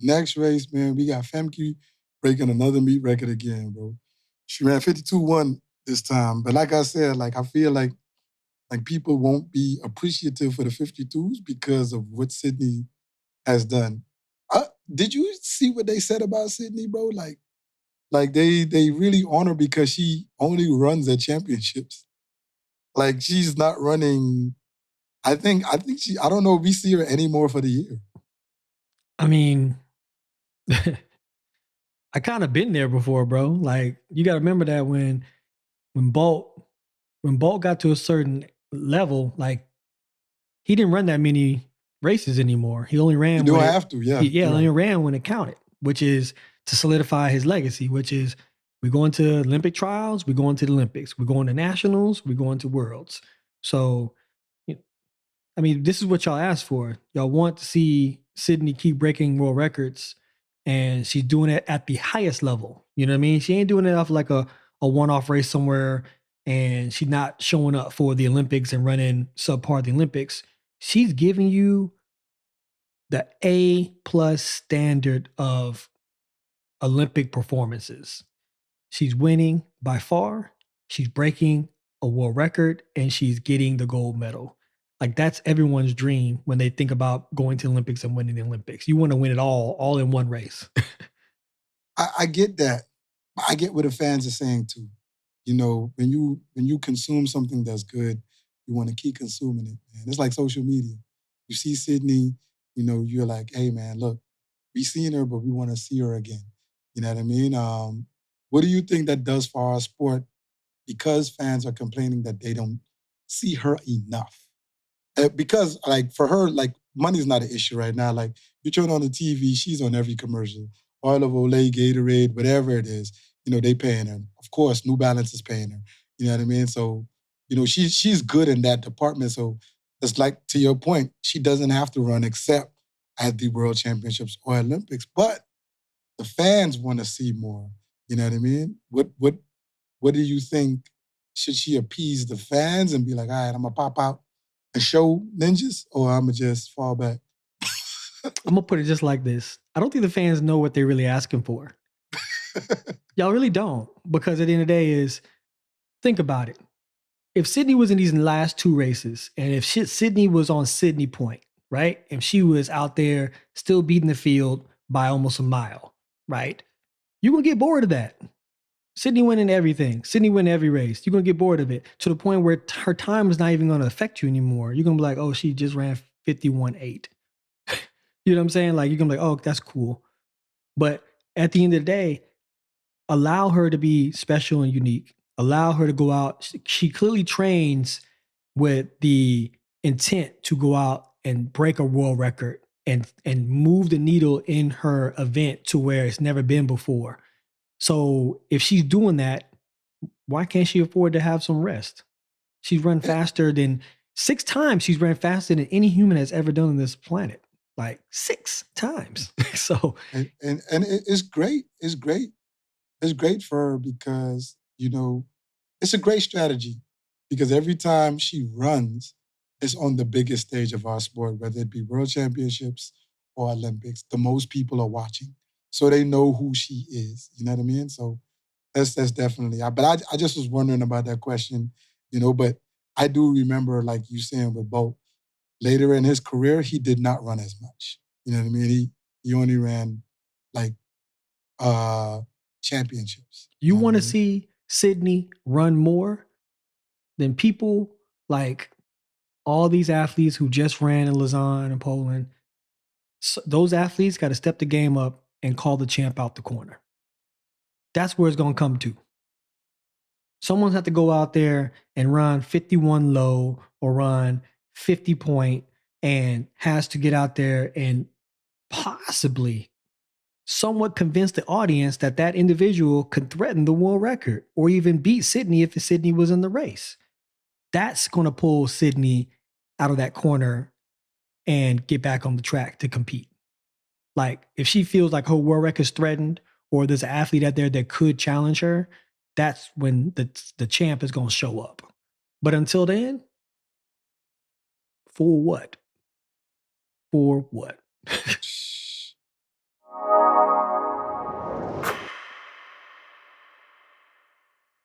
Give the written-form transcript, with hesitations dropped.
Next race, man, we got Femke breaking another meet record again, bro. She ran 52-1 this time. But like I said, like I feel like people won't be appreciative for the 52s because of what Sydney has done. Did you see what they said about Sydney, bro? Like they really honor because she only runs at championships. Like she's not running. I think she. I don't know if we see her anymore for the year. I mean, I kind of been there before, bro. Like you got to remember that when Bolt got to a certain level, like he didn't run that many races anymore. He only ran. You don't have to, yeah. Only ran when it counted, which is to solidify his legacy. Which is we're going to Olympic trials, we're going to the Olympics, we're going to nationals, we're going to worlds. So, I mean, this is what y'all asked for. Y'all want to see Sydney keep breaking world records, and she's doing it at the highest level. You know what I mean? She ain't doing it off like a one-off race somewhere, and she's not showing up for the Olympics and running subpar the Olympics. She's giving you the A+ standard of Olympic performances. She's winning by far. She's breaking a world record, and she's getting the gold medal. Like that's everyone's dream when they think about going to the Olympics and winning the Olympics. You want to win it all in one race. I get that. I get what the fans are saying too. You know, when you consume something that's good, you want to keep consuming it, man. It's like social media. You see Sydney, you know, you're like, hey man, look, we seen her, but we want to see her again. You know what I mean? What do you think that does for our sport? Because fans are complaining that they don't see her enough. Because like for her, like money's not an issue right now. Like you turn on the TV, she's on every commercial. Oil of Olay, Gatorade, whatever it is, you know, they paying her. Of course, New Balance is paying her. You know what I mean? So, you know, she's good in that department. So it's like to your point, she doesn't have to run except at the World Championships or Olympics. But the fans want to see more. You know what I mean? What do you think? Should she appease the fans and be like, all right, I'm gonna pop out and show ninjas, or I'm gonna just fall back? I'm gonna put it just like this. I don't think the fans know what they're really asking for. Y'all really don't, because at the end of the day is, think about it. If Sydney was in these last two races, and if Sydney was on Sydney Point, right? If she was out there still beating the field by almost a mile, right? You're gonna get bored of that. Sydney winning everything. Sydney winning every race. You're going to get bored of it to the point where her time is not even going to affect you anymore. You're going to be like, oh, she just ran 51.8. You know what I'm saying? Like, you're going to be like, oh, that's cool. But at the end of the day, allow her to be special and unique. Allow her to go out. She clearly trains with the intent to go out and break a world record and move the needle in her event to where it's never been before. So if she's doing that, why can't she afford to have some rest? She's run faster than 6 times. She's ran faster than any human has ever done on this planet. Like 6 times. So and it's great. It's great. It's great for her because, you know, it's a great strategy because every time she runs, it's on the biggest stage of our sport, whether it be World Championships or Olympics. The most people are watching. So they know who she is. You know what I mean? So that's definitely. But I just was wondering about that question, you know. But I do remember, like you saying with Bolt, later in his career, he did not run as much. You know what I mean? He only ran like championships. You want to see Sydney run more than people like all these athletes who just ran in Lausanne and Poland. So those athletes got to step the game up and call the champ out the corner. That's where it's going to come to. Someone's have to go out there and run 51 low or run 50 point and has to get out there and possibly somewhat convince the audience that that individual could threaten the world record or even beat Sydney if Sydney was in the race. That's going to pull Sydney out of that corner and get back on the track to compete. Like if she feels like her world record is threatened or there's an athlete out there that could challenge her, that's when the champ is going to show up. But until then, for what? For what?